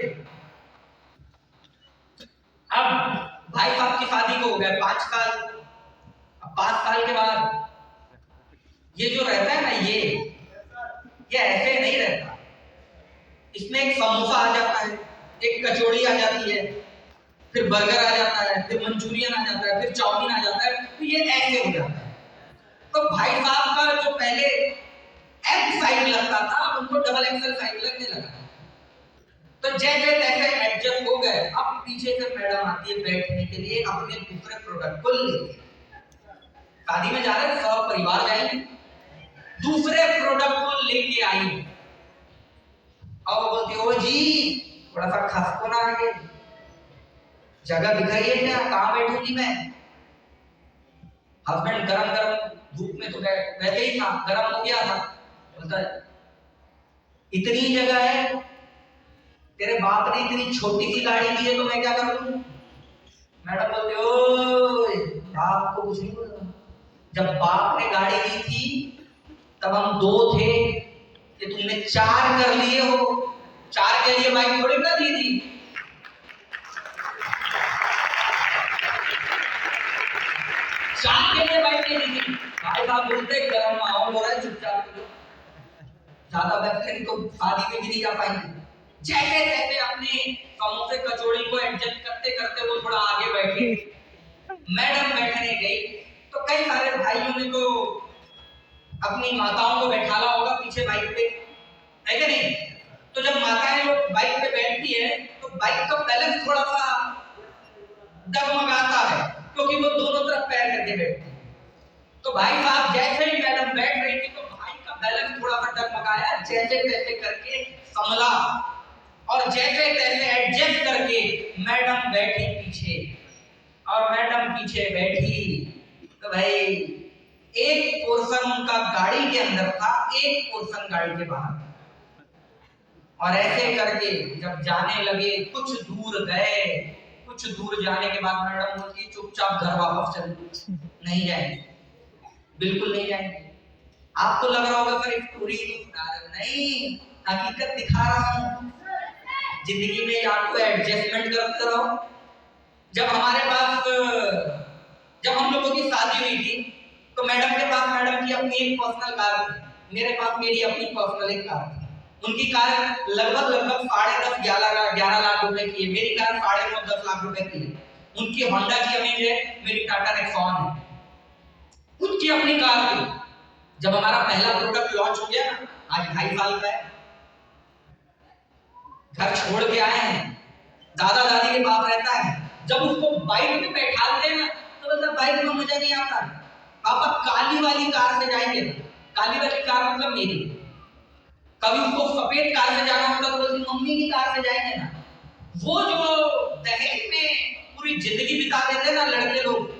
थे। अब भाई साहब की शादी को हो गए 5 साल। अब 5 साल के बाद ये जो रहता है ना, ये ऐसे नहीं रहता। इसमें एक समोसा आ जाता है, एक कचौड़ी आ जाती है, फिर बर्गर आ जाता है, फिर मंचूरियन आ जाता है, फिर चाउमीन आ जाता है, तो ये ऐसे हो जाता है। तो भाई साहब का जो पहले एम साइज लगता था, उनको डबल एक्सल साइज लगने लगा। तो जैसे तैसे एडजस्ट हो गए। अब पीछे से मैडम आती है बैठने के लिए अपने दूसरे प्रोडक्ट को लेके। शादी में जा रहे हैं, सब परिवार जाएंगे, दूसरे प्रोडक्ट को लेके आई और बोलती ओ जी थोड़ा सा खसको ना आगे, जगह दिख रही है क्या, कहाँ बैठूंगी मैं। हस्बैंड गरम गरम धूप में तो वैसे ही था, गरम हो गया था। बोलता है इतनी जगह है, तेरे बाप ने इतनी छोटी सी गाड़ी दी है तो मैं क्या करूं। मैडम बोलते ओ बाप को कुछ नहीं बोला, जब बाप ने गाड़ी दी थी तब हम 2 थे, कि तुमने 4 कर लिए हो। 4 के लिए बाइक थोड़ी ना दी थी। के लिए बाइक नहीं दी थी। भाई साहब बोलते गरम माहौल हो रहा है, चुपचाप ज्यादा बैठे तो शादी में भी नहीं जा पाएंगे। जैसे तैसे अपने समोसे कचौड़ी को एडजस्ट करते करते वो थोड़ा आगे बैठे। मैडम बैठने गई तो कई सारे भाइयों ने तो अपनी माताओं को बैठाला होगा पीछे बाइक पे, है कि नहीं। तो जब माताएं लोग बाइक पे बैठती है तो बाइक का बैलेंस थोड़ा सा डगमगाता है, क्योंकि वो दोनों तरफ पैर करके बैठते हैं। तो भाई साहब जैसे ही मैडम बैठ रही थी तो भाई का बैलेंस थोड़ा सा डगमगाया, जैसे तैसे करके संभला और जैसे तैसे एडजस्ट करके मैडम बैठी पीछे। और मैडम पीछे बैठी तो भाई एक पोर्शन उनका गाड़ी के अंदर था, एक पोर्शन गाड़ी के बाहर। और ऐसे करके जब जाने लगे, कुछ दूर गए, कुछ दूर जाने के बाद मैडम बोलती चुपचाप घर वापस चल। नहीं जाएंगे, बिल्कुल नहीं जाएंगे। आपको लग रहा होगा सर स्टोरी तो सुना रहे, नहीं हकीकत दिखा रहा हूं। जिंदगी में आपको एडजस्टमेंट करते रहो। जब हमारे पास, जब हम लोगों की शादी हुई थी तो मैडम के पास मैडम की अपनी एक पर्सनल कार थी, मेरे पास मेरी अपनी पर्सनल एक कार थी। उनकी कार लगभग 10.5-11 लाख रुपए की है, मेरी कार 9.5-10 लाख रुपए की है। उनकी होंडा की अमेज है, मेरी टाटा नेक्सॉन है। उनकी अपनी कार थी। जब हमारा पहला प्रोडक्ट लॉन्च हो गया ना, आज 2.5 साल का है, घर छोड़ के आए हैं, दादा दादी के पास रहता है। जब उसको बाइक पे बैठाते हैं ना तो मतलब बाइक में मजा नहीं आता। पापा काली वाली कार से जाएंगे, काली वाली कार मतलब मेरी। कभी उसको सफेद कार से जाना होता तो बोलती मम्मी की कार से जाएंगे ना। वो जो दहेज में पूरी जिंदगी बिता देते ना लड़के लोग,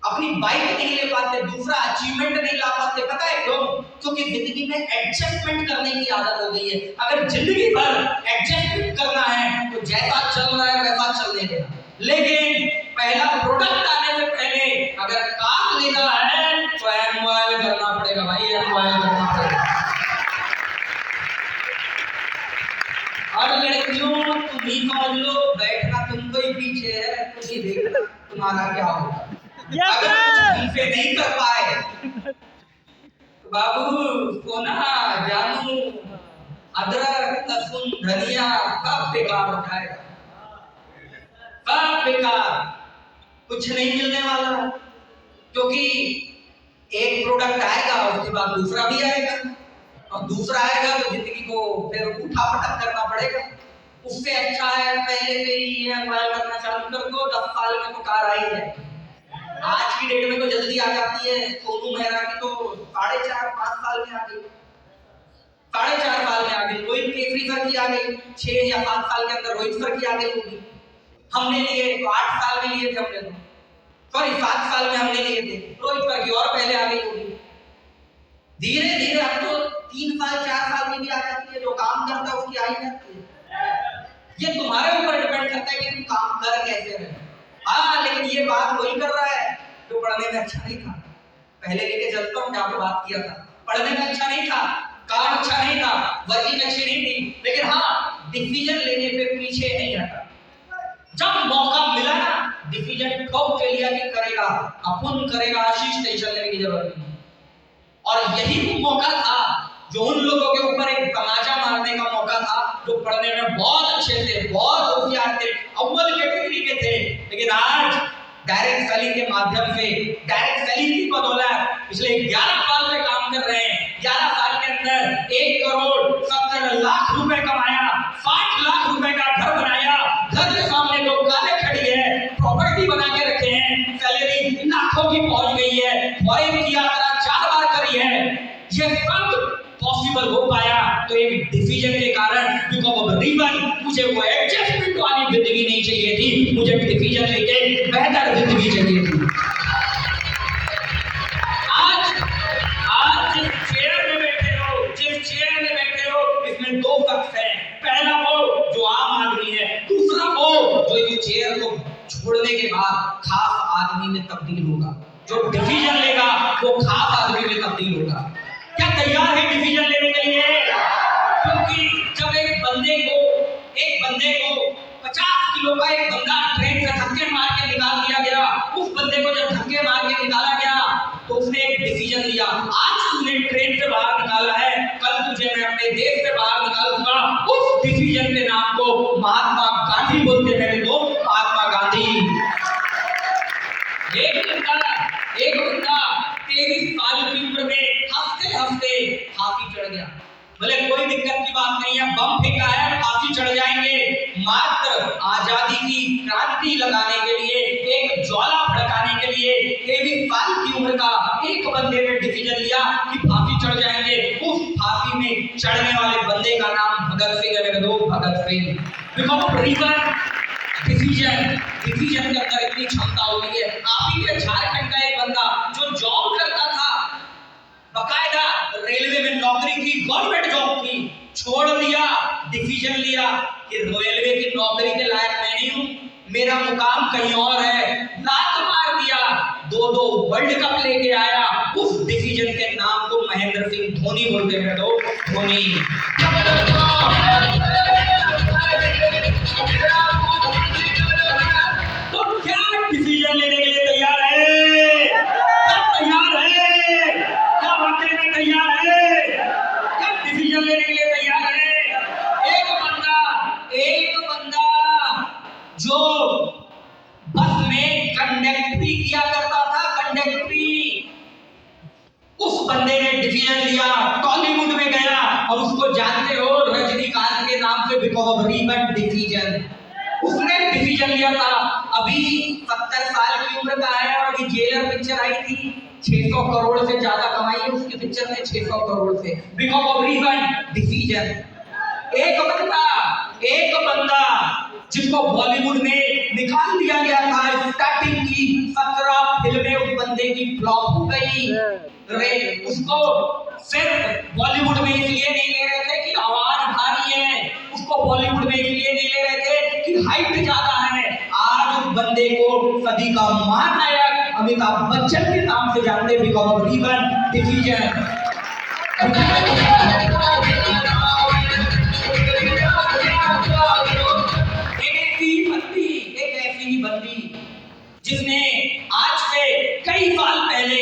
अपनी बाइक नहीं ले पाते, दूसरा अचीवमेंट नहीं ला पाते। पता है क्यों? क्योंकि जिंदगी में एडजस्टमेंट करने की आदत हो गई है। अगर जिंदगी भर एडजस्टमेंट करना है तो जैसा चल रहा है वैसा चलने देना। लेकिन पहला प्रोडक्ट आने से पहले अगर कार लेना है तो एनवायल करना पड़ेगा भाई, एनवायल करना पड़ेगा। और लड़कियों तुम ही समझ लो, बैठना तुमको ही पीछे है, तुम ही देखना तुम्हारा क्या होगा। अगर कुछ पे नहीं कर पाए तो बाबू सोना जानू अदरक लहसुन धनिया सब बेकार हो जाएगा, सब बेकार, कुछ नहीं मिलने वाला। क्योंकि एक प्रोडक्ट आएगा उसके बाद दूसरा भी आएगा और दूसरा आएगा तो जिंदगी को फिर उठा पटक करना पड़ेगा। उससे अच्छा है पहले से ही EMI करना चालू कर दो, 10 साल में तो कार आई है। आज की डेट में तो जल्दी आ जाती है। सोनू मेहरा की तो 4.5-5 साल में आ गई, 4.5 साल में आ गई। रोहित केसरी सर की आ गई 6 या 7 साल के अंदर, रोहित सर की आ गई होगी। हमने लिए तो 8 साल में लिए थे, हमने तो सॉरी 7 साल में हमने लिए थे, रोहित सर की और पहले आ गई होगी। धीरे धीरे अब तो 3 साल 4 साल में भी आ जाती है। जो काम करता है उसकी आ ही जाती है। ये तुम्हारे ऊपर डिपेंड करता है कि तुम काम कर कैसे रहे। हाँ, लेकिन ये बात वही कर रहा है जो पढ़ने में अच्छा नहीं था। पहले लेके चलता हूँ जहाँ पे बात किया था, पढ़ने में अच्छा नहीं था, काम अच्छा नहीं था, वर्किंग अच्छी नहीं थी, लेकिन हाँ डिसीजन लेने पे पीछे नहीं हटा। जब मौका मिला ना डिसीजन ठोक के लिया कि करेगा, अपन करेगा, आशीष टेंशन लेने की जरूरत नहीं। और यही वो मौका था जो उन लोगों के ऊपर एक तमाचा मारने का मौका था जो पढ़ने में बहुत अच्छे थे, बहुत होशियार थे, अव्वल कैटेगरी के थे, लेकिन आज डायरेक्ट सेलिंग के माध्यम से, डायरेक्ट सेलिंग की बदौलत पिछले 11 साल से काम कर रहे हैं। 11 साल के अंदर 1,70,00,000 रुपए कमाया, 60 लाख रुपए का घर बनाया, घर के सामने दो कारें खड़ी है, प्रॉपर्टी बना के रखे हैं, सैलरी लाखों की पहुंच गई है, फॉरेन की यात्रा 4 बार करी है। ये सब पॉसिबल हो पाया तो एक डिसीजन के कारण, बिकॉज ऑफ रीजन। मुझे वो एडजस्टमेंट वाली जिंदगी नहीं चाहिए थी, मुझे डिसीजन लेके बेहतर जिंदगी चाहिए थी। आज जिस चेयर में बैठे हो, जिस चेयर में बैठे हो, इसमें दो शख्स हैं। पहला वो जो आम आदमी है, दूसरा वो जो इस चेयर को छोड़ने के बाद खास आदमी में तब्दील होगा। जो डिसीजन लेगा वो खास आदमी में तब्दील होगा। क्या तैयार है डिसीजन लेने के लिए? क्योंकि जब एक बंदे को 50 किलो का एक बंदा ट्रेन से धक्के मार के निकाल दिया गया, उस बंदे को जब धक्के मार के निकाला गया तो उसने एक डिसीजन लिया। आज तूने ट्रेन से बाहर निकाला है, कल तुझे मैं अपने देश से बाहर निकालूंगा। उस डिसीजन के नाम को महात्मा गांधी बोलते हैं लोग, महात्मा गांधी। एक बंदा 23 साल की उम्र में हंसते फांसी चढ़ गया। बोले कोई दिक्कत की बात नहीं है, बम फेंका है, फांसी चढ़ जाएंगे। मात्र आजादी की क्रांति लगाने के लिए, एक ज्वाला भड़काने के लिए 23 साल की उम्र का एक बंदे ने डिसीजन लिया कि फांसी चढ़ जाएंगे। उस फांसी में चढ़ने वाले बंदे का नाम भगत सिंह है मेरे दोस्त, Bhagat Singh. Because of reason, decision के अंदर इतनी क्षमता होती है। आप ही के झारखंड का एक बंदा जो जॉब करता था, बकायदा रेलवे में नौकरी की, गवर्नमेंट जॉब की, छोड़ दिया, डिसीजन लिया कि रेलवे की नौकरी के लायक मैं नहीं हूं, मेरा मुकाम कहीं और है। लात मार दिया, 2 वर्ल्ड कप लेके आया। उस डिसीजन के नाम को महेंद्र सिंह धोनी बोलते हैं। तो धोनी डिसीजन लेने के लिए तैयार है? तैयार है? क्या वाकई में तैयार है? क्या डिसीजन लेने के लिए तैयार है? एक बंदा जो बस में कंडक्टरी किया करता था, कंडक्टरी, उस बंदे ने डिसीजन लिया, टॉलीवुड में गया। और उसको जानते हो रजनीकांत के नाम से, बिकॉज ऑफ रीजन, डिसीजन। उसने डिसीजन लिया था, अभी 70 साल की उम्र का है और अभी जेलर पिक्चर आई थी, 600 करोड़ से ज्यादा कमाई है उसकी पिक्चर ने, 600 करोड़ से, बिकॉज ऑफ रीजन, डिसीजन। एक बंदा जिसको बॉलीवुड में निकाल दिया गया था, स्टार्टिंग की 17 फिल्में उस बंदे की फ्लॉप हो गई। उसको सिर्फ बॉलीवुड में इसलिए नहीं ले रहे थे कि आवाज भारी है, उसको बॉलीवुड में इसलिए नहीं ले रहे थे कि हाइट ज्यादा है। आज उस बंदे को सदी का महानायक अमिताभ बच्चन के नाम से जानते, बिकॉज ऑफ रीजन, डिसीजन। एक ऐसी ही बंदी जिसने आज से कई साल पहले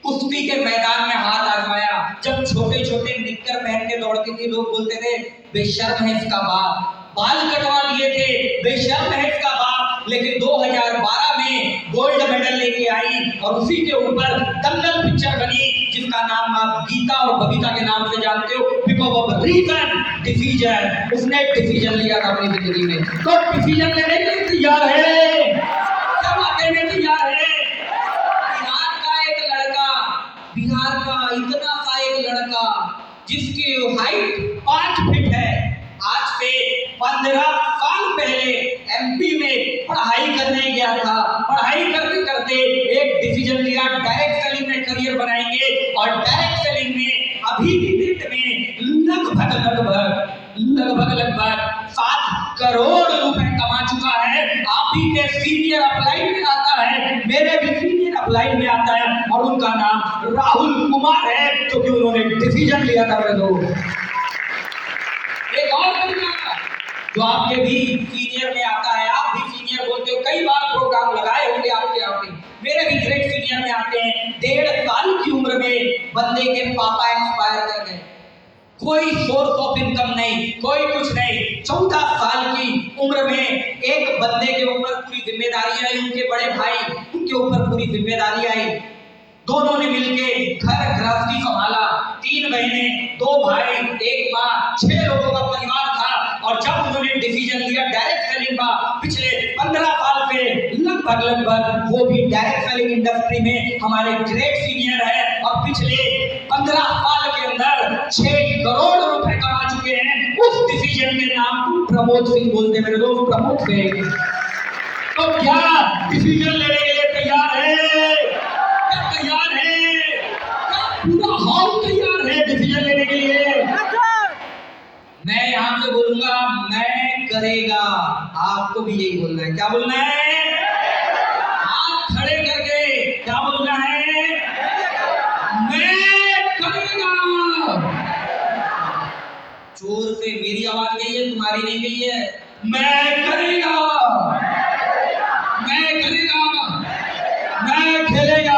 कुश्ती के मैदान में हाथ आजमाया। जब छोटे छोटे निक्कर पहन के दौड़ती थी, लोग बोलते थे बेशर्म है इसका बाप, बाल कटवा दिए थे, बेशर्म है इसका बाप। लेकिन 2012 में गोल्ड मेडल लेके आई और उसी के ऊपर दंगल पिक्चर बनी, जिसका नाम आप गीता और बबीता के नाम से जानते हो, बिकॉज ऑफ रीजन, डिसीजन। उसने डिसीजन लिया था अपनी जिंदगी में। तो डिसीजन लेने के लिए तैयार है? क्या वाकई में तैयार है? बिहार का इतना सा एक लड़का जिसकी हाइट 5 फीट है, आज से 15 साल पहले एमपी में पढ़ाई करने गया था। पढ़ाई करते करते एक डिसीजन लिया, डायरेक्ट सेलिंग में करियर बनाएंगे। और डायरेक्ट सेलिंग में अभी की डेट में लगभग 7 करोड़ रुपए कमा चुका है। आप ही के सीनियर अपलाइन में आता है, मेरे भी सीनियर अपलाइन में आता है, और उनका नाम राहुल कुमार है, क्योंकि उन्होंने डिसीजन लिया था मेरे दोस्त। एक और जो आपके भी सीनियर में आता है, आप भी सीनियर बोलते हो, कई बार प्रोग्राम लगाए होंगे आपके यहाँ पे, मेरे भी ग्रेट सीनियर में आते हैं। 1.5 साल की उम्र में बंदे के पापा एक्सपायर कर गए, कोई सोर्स ऑफ इनकम नहीं, कोई कुछ नहीं। 14 साल की उम्र में एक बंदे के ऊपर पूरी जिम्मेदारी आई, उनके बड़े भाई उनके ऊपर पूरी जिम्मेदारी आई। दोनों ने मिलके घर गृहस्थी संभाला, 3 बहने 2 भाई 1 माँ, 6 लोगों का परिवार था। और जब उन्होंने डिसीजन लिया डायरेक्ट सेलिंग का, पिछले 15 साल से लगभग वो भी डायरेक्ट सेलिंग इंडस्ट्री में हमारे ग्रेट सीनियर है और पिछले 15 साल के अंदर 6 करोड़ रुपए कमा चुके हैं। उस डिसीजन के नाम प्रमोद सिंह बोलते, मेरे दोस्त प्रमोद सिंह। तो क्या डिसीजन लेने के लिए तैयार है? तैयार है? पूरा हॉल तैयार है डिसीजन लेने के लिए? मैं यहां से बोलूंगा, मैं करेगा। आपको भी यही बोलना है। क्या बोलना है? हाथ खड़े करके क्या बोलना है? मैं करेगा। जोर से मेरी आवाज गई है, तुम्हारी नहीं गई है। मैं करेगा, मैं करेगा, मैं खेलेगा।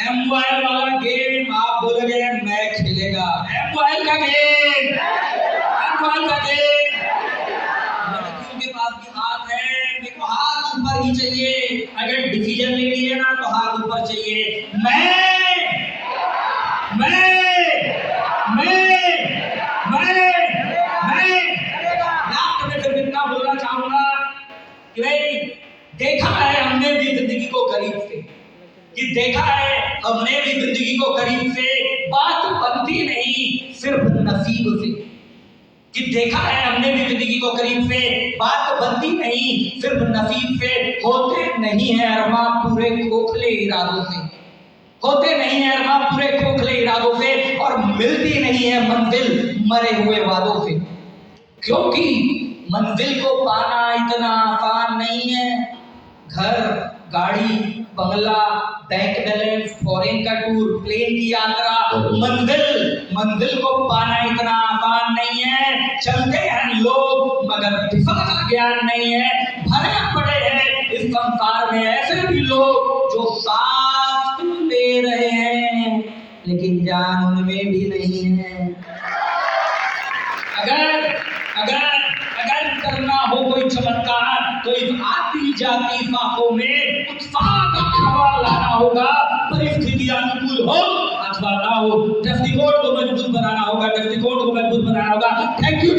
मोबाइल वाला गेम आप बोलोगे मैं खेलेगा। मोबाइल का गेम, मोबाइल का गेम। लड़कियों के पास भी हाथ है, मेरे को हाथ ऊपर ही चाहिए। अगर डिसीजन ले लिए ना तो हाथ ऊपर चाहिए। मैं लास्ट में सिर्फ इतना बोलना चाहूंगा कि भाई देखा है हमने भी जिंदगी को करीब से, कि देखा है हमने भी जिंदगी को करीब से, बात बनती नहीं सिर्फ नसीब से। कि देखा है हमने भी जिंदगी को करीब से, बात बनती नहीं सिर्फ नसीब से। होते नहीं है अरमां पूरे खोखले इरादों से, होते नहीं है अरमां पूरे खोखले इरादों से, और मिलती नहीं है मंजिल मरे हुए वादों से। क्योंकि मंजिल को पाना इतना आसान नहीं है। घर, गाड़ी, बंगला, बैंक बैलेंस, फॉरेन का टूर, प्लेन की यात्रा, मंजिल को पाना इतना आसान नहीं है। चलते हैं लोग मगर दिशा का ज्ञान नहीं है। भरे पड़े हैं इस संसार में ऐसे भी लोग जो सांस ले रहे हैं लेकिन जान उनमें भी नहीं है। अगर करना हो कोई चमत्कार तो इस आती जाती फाकों में उत्साह का हवा लाना होगा। परिस्थिति अनुकूल हो अथवा ना हो, दृष्टिकोण को मजबूत बनाना होगा, दृष्टिकोण को मजबूत बनाना होगा। Thank you.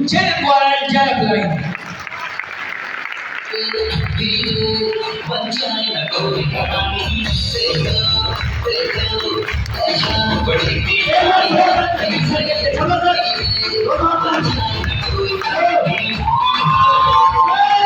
जय ग्वाल, जय फ्लाइंग। बन जाए ना कोई